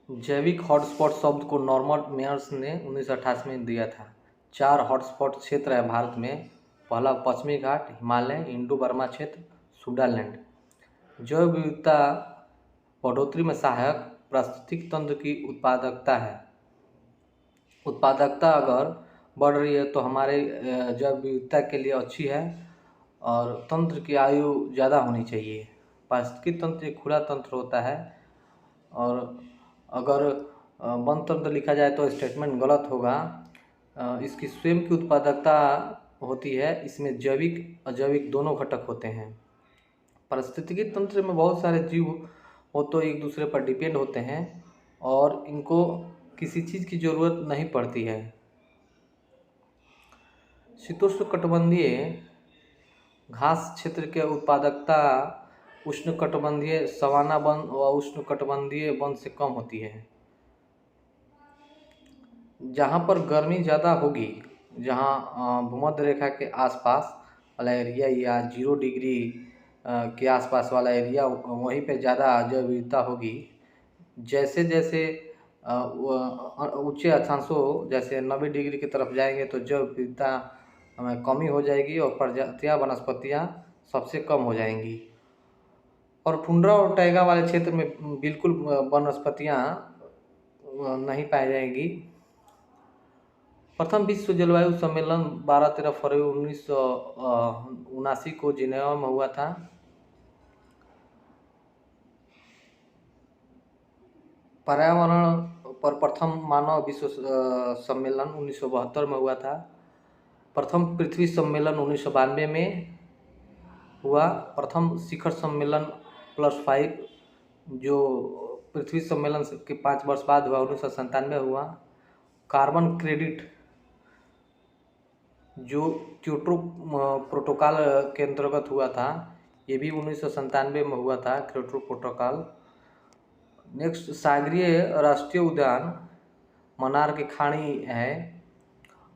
जैविक हॉटस्पॉट शब्द को नॉर्मन मेयर्स ने 1988 में दिया था। 4 हॉटस्पॉट क्षेत्र हैं भारत में। पहला पश्चिमी घाट, हिमालय, इंडो बर्मा क्षेत्र, सुडालैंड। जैव विविधता बढ़ोतरी में सहायक पारिस्थितिक तंत्र की उत्पादकता है। उत्पादकता अगर बढ़ रही है तो हमारे जैव विविधता के लिए अच्छी है और तंत्र की आयु ज़्यादा होनी चाहिए। पारिस्थितिकी तंत्र एक खुला तंत्र होता है और अगर वन तंत्र लिखा जाए तो स्टेटमेंट गलत होगा। इसकी स्वयं की उत्पादकता होती है। इसमें जैविक अजैविक दोनों घटक होते हैं। पारिस्थितिकी तंत्र में बहुत सारे जीव वो तो एक दूसरे पर डिपेंड होते हैं और इनको किसी चीज़ की ज़रूरत नहीं पड़ती है। शीतोष्णकटिबंधीय घास क्षेत्र के उत्पादकता उष्णकटिबंधीय सवाना वन व उष्णकटिबंधीय वन से कम होती है। जहाँ पर गर्मी ज़्यादा होगी, जहाँ भूमध्य रेखा के आसपास वाला एरिया या 0 डिग्री के आसपास वाला एरिया, वहीं पे ज़्यादा जैव विविधता होगी। जैसे जैसे ऊंचे अक्षांशों जैसे 90 डिग्री की तरफ जाएंगे तो जैव विविधता में कमी हो जाएगी और प्रजातियाँ वनस्पतियाँ सबसे कम हो जाएंगी। और टुंड्रा और टैगा वाले क्षेत्र में बिल्कुल वनस्पतियाँ नहीं पाई जाएंगी। प्रथम विश्व जलवायु सम्मेलन 12-13 फरवरी 1979 को जिनेवा में हुआ था। पर्यावरण पर प्रथम मानव विश्व सम्मेलन 1972 में हुआ था। प्रथम पृथ्वी सम्मेलन 1992 में हुआ। प्रथम शिखर सम्मेलन +5 जो पृथ्वी सम्मेलन के 5 वर्ष बाद हुआ, 1997 हुआ। कार्बन क्रेडिट जो क्योटो प्रोटोकॉल के अंतर्गत हुआ था, ये भी 1997 में हुआ था, क्योटो प्रोटोकॉल। नेक्स्ट, सागरीय राष्ट्रीय उद्यान मन्नार की खाड़ी है।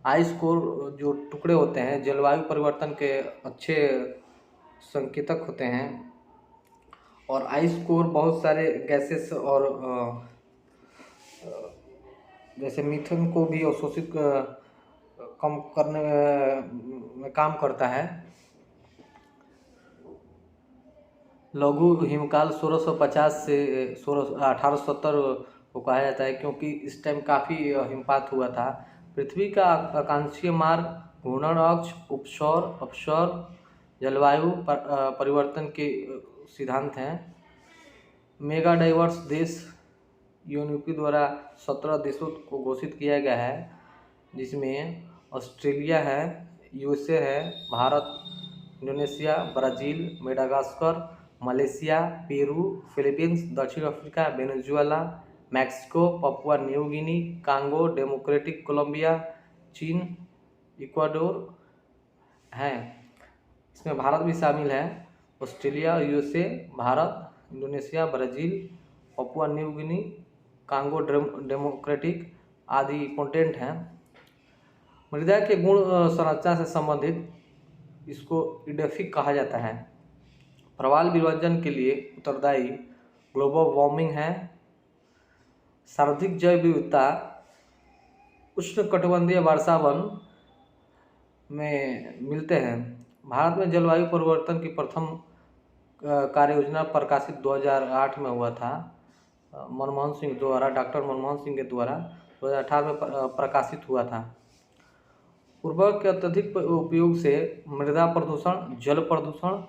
आइस कोर जो टुकड़े होते हैं जलवायु परिवर्तन के अच्छे संकेतक होते हैं और आइस कोर बहुत सारे गैसेस और जैसे मीथेन को भी अवशोषित कम करने में काम करता है। लघु हिमकाल 1650 से 1870 को कहा जाता है क्योंकि इस टाइम काफ़ी हिमपात हुआ था। पृथ्वी का आकांक्षीय मार्ग घूर्णन अक्ष, उपसौर अपसौर जलवायु परिवर्तन के सिद्धांत हैं। मेगा डाइवर्स देश यूएनईपी द्वारा 17 देशों को घोषित किया गया है, जिसमें ऑस्ट्रेलिया है, यूएसए है, Bharat, Indonesia, Brazil, Madagascar, Malaysia, Peru, Philippines, दक्षिण Africa, Venezuela, Mexico, Papua New Guinea, Congo, Democratic Colombia, चीन, इक्वाडोर हैं। इसमें भारत भी शामिल है। Australia, USA, Bharat, Indonesia, Brazil, Papua New Guinea, Congo Democratic आदि कंटेंट हैं। मृदा के गुण संरचना से संबंधित इसको इडेफिक कहा जाता है। प्रवाल विभाजन के लिए उत्तरदायी ग्लोबल वार्मिंग है। सर्वाधिक जैव विविधता उष्णकटिबंधीय वर्षावन में मिलते हैं। भारत में जलवायु परिवर्तन की प्रथम कार्य योजना प्रकाशित 2008 में हुआ था, मनमोहन सिंह द्वारा, डॉक्टर मनमोहन सिंह के द्वारा 2018 में प्रकाशित हुआ था। उर्वरक के अत्यधिक उपयोग से मृदा प्रदूषण, जल प्रदूषण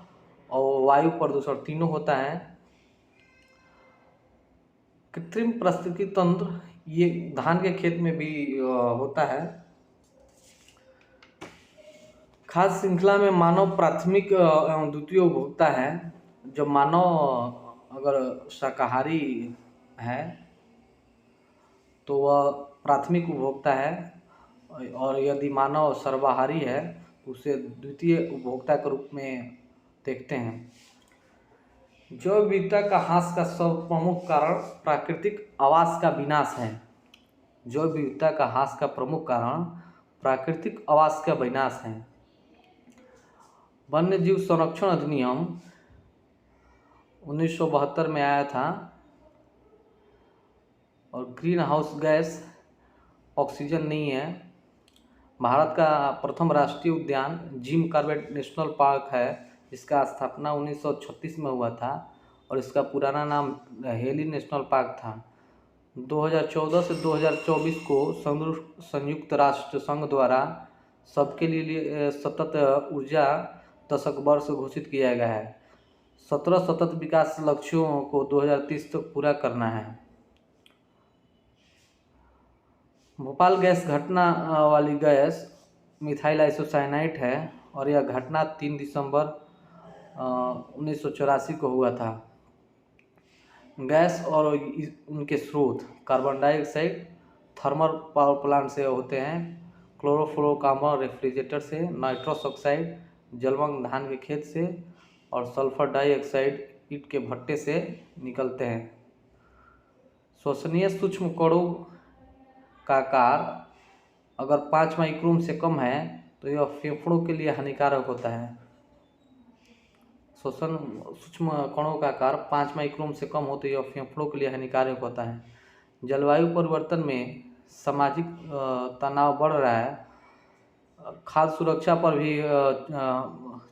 और वायु प्रदूषण तीनों होता है। कृत्रिम पारिस्थितिकी तंत्र ये धान के खेत में भी होता है। खाद्य श्रृंखला में मानव प्राथमिक एवं द्वितीय उपभोक्ता है। जब मानव अगर शाकाहारी है तो वह प्राथमिक उपभोक्ता है और यदि मानव सर्वाहारी है तो उसे द्वितीय उपभोक्ता के रूप में देखते हैं। जैव विविधता का ह्रास का सब प्रमुख कारण प्राकृतिक आवास का विनाश है। जैव विविधता का ह्रास का प्रमुख कारण प्राकृतिक आवास का विनाश है। वन्य जीव संरक्षण अधिनियम 1972 में आया था और ग्रीन हाउस गैस ऑक्सीजन नहीं है। भारत का प्रथम राष्ट्रीय उद्यान जिम कॉर्बेट नेशनल पार्क है, जिसका स्थापना 1936 में हुआ था और इसका पुराना नाम हेली नेशनल पार्क था। 2014 से 2024 को संयुक्त राष्ट्र संघ द्वारा सबके लिए सतत ऊर्जा दशक वर्ष घोषित किया गया है। 17 सतत विकास लक्ष्यों को 2030 तक पूरा करना है। भोपाल गैस घटना वाली गैस मिथाइल आइसोसाइनाइट है और यह घटना 3 दिसंबर 1984 को हुआ था। गैस और उनके स्रोत carbon dioxide thermal power plant से होते हैं, क्लोरोफ्लोरोकार्बन रेफ्रिजरेटर से, नाइट्रस ऑक्साइड जलमग्न धान के खेत से और सल्फर डाइऑक्साइड ईंट के भट्टे से निकलते हैं। श्वसनीय सूक्ष्म कणों का आकार अगर 5 माइक्रोन से कम है तो यह फेफड़ों के लिए हानिकारक होता है। सूक्ष्म कणों का आकार 5 माइक्रोन से कम हो तो यह फेफड़ों के लिए हानिकारक होता है। जलवायु परिवर्तन में सामाजिक तनाव बढ़ रहा है। खाद्य सुरक्षा पर भी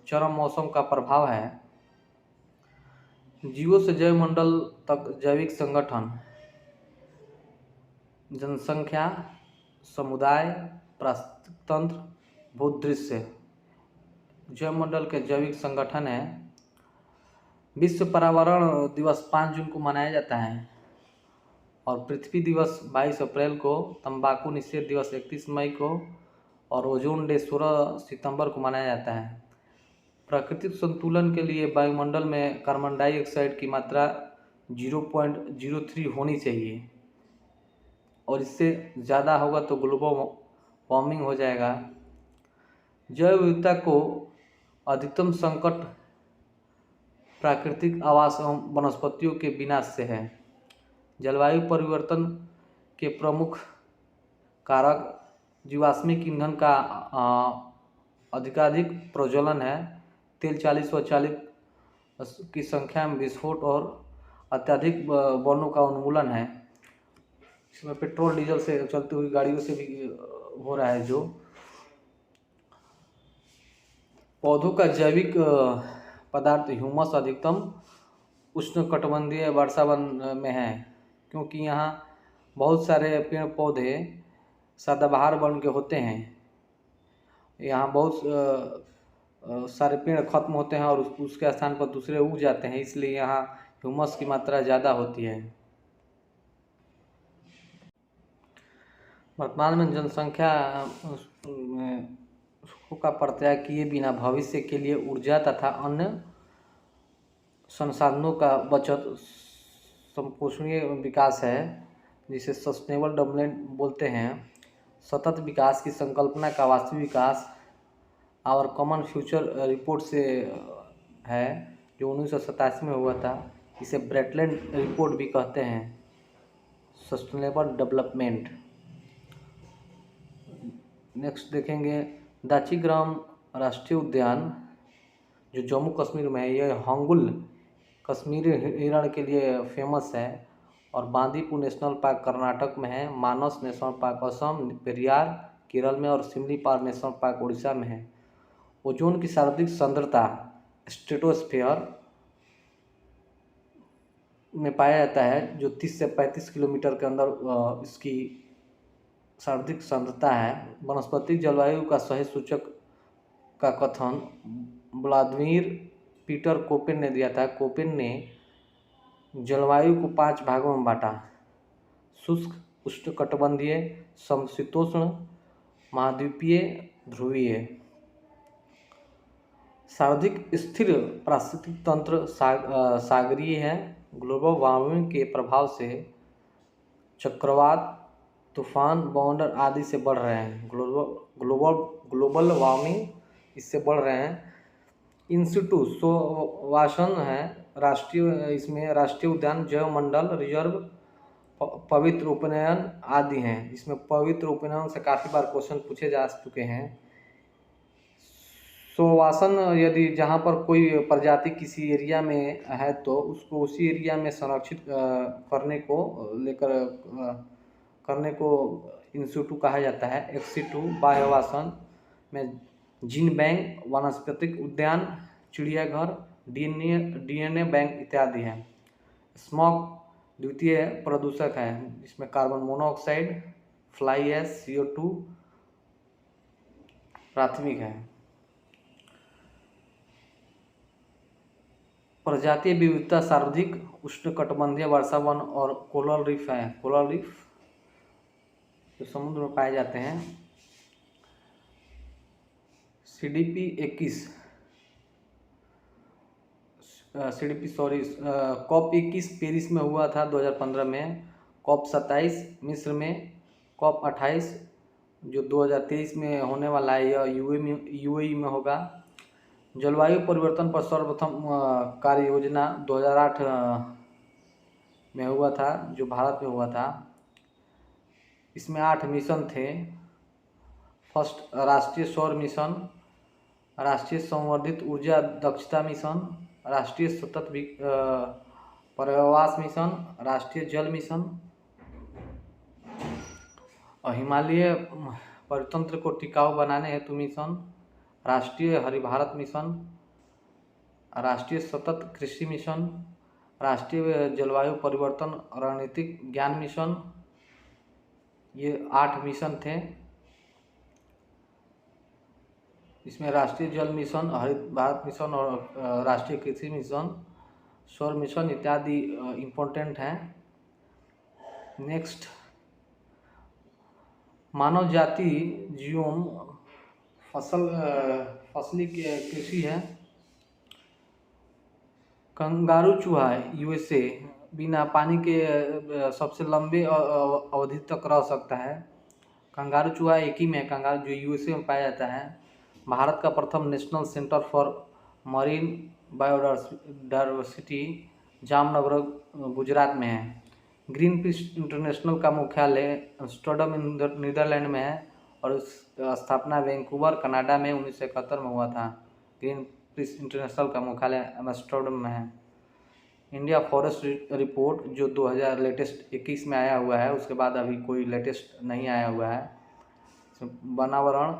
चरम मौसम का प्रभाव है। जीवों से जैवमंडल तक जैविक संगठन, जनसंख्या, समुदाय, पारिस्थितिक तंत्र, भूदृश्य जैवमंडल के जैविक संगठन है। विश्व पर्यावरण दिवस 5 जून को मनाया जाता है और पृथ्वी दिवस 22 अप्रैल को, तंबाकू निषेध दिवस 31 मई को और ओजोन डे 16 सितंबर को मनाया जाता है। प्राकृतिक संतुलन के लिए वायुमंडल में कार्बन डाइऑक्साइड की मात्रा 0.03 होनी चाहिए और इससे ज़्यादा होगा तो ग्लोबल वार्मिंग हो जाएगा। जैव विविधता को अधिकतम संकट प्राकृतिक आवास एवं वनस्पतियों के विनाश से है। जलवायु परिवर्तन के प्रमुख कारक जीवाश्मिक ईंधन का अधिकाधिक प्रज्वलन है, तेल चालित स्वचालित की संख्या में विस्फोट और अत्यधिक वनों का उन्मूलन है। इसमें पेट्रोल डीजल से चलती हुई गाड़ियों से भी हो रहा है। जो पौधों का जैविक पदार्थ ह्यूमस अधिकतम उष्णकटिबंधीय वर्षावन में है, क्योंकि यहाँ बहुत सारे पेड़ पौधे सदाबहार वर्ण के होते हैं। यहाँ बहुत सारे पेड़ खत्म होते हैं और उसके स्थान पर दूसरे उग जाते हैं, इसलिए यहाँ ह्यूमस की मात्रा ज़्यादा होती है। वर्तमान में जनसंख्या का परित्याग किए बिना भविष्य के लिए ऊर्जा तथा अन्य संसाधनों का बचत संपोषणीय विकास है, जिसे सस्टेनेबल डेवलपमेंट बोलते हैं। सतत विकास की संकल्पना का वास्तविक विकास आवर कॉमन फ्यूचर रिपोर्ट से है, जो 1987 में हुआ था। इसे ब्रेटलैंड रिपोर्ट भी कहते हैं, सस्टेनेबल डेवलपमेंट। नेक्स्ट देखेंगे दाचीग्राम राष्ट्रीय उद्यान, जो जम्मू कश्मीर में है। यह हंगुल कश्मीरी हिरण के लिए फेमस है और बांदीपुर नेशनल पार्क कर्नाटक में है। मानस नेशनल पार्क असम, पेरियार केरल में और सिमलीपाल नेशनल पार्क उड़ीसा में है। ओजोन की सर्वाधिक सांद्रता स्ट्रेटोस्फीयर में पाया जाता है, जो 30 से 35 किलोमीटर के अंदर इसकी सर्वाधिक सांद्रता है। वनस्पतिक जलवायु का सही सूचक का कथन व्लादिमीर पीटर कोपेन ने दिया था। कोपेन ने जलवायु को 5 भागों में बांटा: शुष्क, उष्णकटिबंधीय, समशीतोष्ण, महाद्वीपीय, ध्रुवीय। सर्वाधिक स्थिर पारिस्थितिक तंत्र सागरीय है। ग्लोबल वार्मिंग के प्रभाव से चक्रवात, तूफान, बवंडर आदि से बढ़ रहे हैं। ग्लोबल वार्मिंग इससे बढ़ रहे हैं। इंसिटू सोवासन है इसमें राष्ट्रीय उद्यान, जैवमंडल रिजर्व, पवित्र उपनयन आदि हैं। इसमें पवित्र उपनयन से काफ़ी बार क्वेश्चन पूछे जा चुके हैं। सुशासन, यदि जहाँ पर कोई प्रजाति किसी एरिया में है तो उसको उसी एरिया में संरक्षित करने को इंसिटू कहा जाता है। एक्सिटू बाह्यवासन में जीन बैंक, वनस्पतिक उद्यान, चिड़ियाघर, डीएनए बैंक इत्यादि हैं। स्मॉग द्वितीय प्रदूषक है, इसमें carbon monoxide, fly ash, CO2 प्राथमिक है। प्रजातीय विविधता सर्वाधिक उष्णकटिबंधीय वर्षा वन और कोरल रीफ है। कोरल रीफ जो समुद्र में पाए जाते हैं। CDP 21 COP 21 पेरिस में हुआ था 2015 में। COP 27 मिस्र में। COP 28 जो 2023 में होने वाला है, यह UAE में होगा। जलवायु परिवर्तन पर सर्वप्रथम कार्य योजना 2008 में हुआ था, जो भारत में हुआ था। इसमें 8 मिशन थे। फर्स्ट, राष्ट्रीय सौर मिशन, राष्ट्रीय संवर्धित ऊर्जा दक्षता मिशन, राष्ट्रीय सतत पर्यावरण मिशन, राष्ट्रीय जल मिशन, और हिमालय परितंत्र को टिकाऊ बनाने हेतु मिशन, राष्ट्रीय हरि भारत मिशन, राष्ट्रीय सतत कृषि मिशन, राष्ट्रीय जलवायु परिवर्तन रणनीतिक ज्ञान मिशन। ये 8 मिशन थे। इसमें राष्ट्रीय जल मिशन, हरित भारत मिशन और राष्ट्रीय कृषि मिशन, सौर मिशन इत्यादि इम्पोर्टेंट हैं। नेक्स्ट, मानव जाति जीवोम फसली कृषि है। कंगारू चूहा USA बिना पानी के सबसे लंबे अवधि तक रह सकता है। कंगारू चूहा एक ही में कंगारू जो USA में पाया जाता है। भारत का प्रथम national centre for marine biodiversity Jamnagar Gujarat में है। ग्रीन पीस इंटरनेशनल का मुख्यालय एम्स्टर्डम नीदरलैंड में है और स्थापना वैंकूवर कनाडा में 1971 में हुआ था। ग्रीन पीस इंटरनेशनल का मुख्यालय एम्स्टर्डम में है। इंडिया फॉरेस्ट रिपोर्ट जो 2000 लेटेस्ट 21 में आया हुआ है, उसके बाद अभी कोई लेटेस्ट नहीं आया हुआ है। वनावरण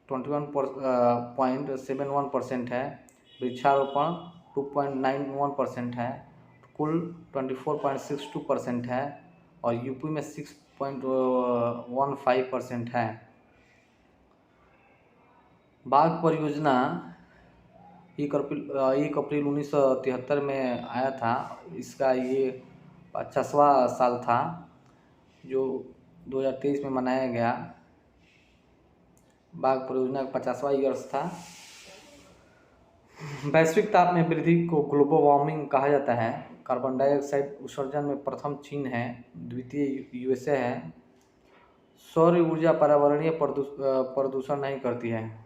21.71% है। वृक्षारोपण 2.91% है। कुल 24.62% है और यूपी में 6.15% है। बाघ परियोजना 1 अप्रैल 1973 में आया था। इसका ये 50वां साल था जो 2023 में मनाया गया। बाघ परियोजना का 50वां ईयर्स था। वैश्विक ताप में वृद्धि को ग्लोबल वार्मिंग कहा जाता है। कार्बन डाइऑक्साइड उत्सर्जन में प्रथम चीन है, द्वितीय USA है। सौर ऊर्जा पर्यावरणीय प्रदूषण नहीं करती है।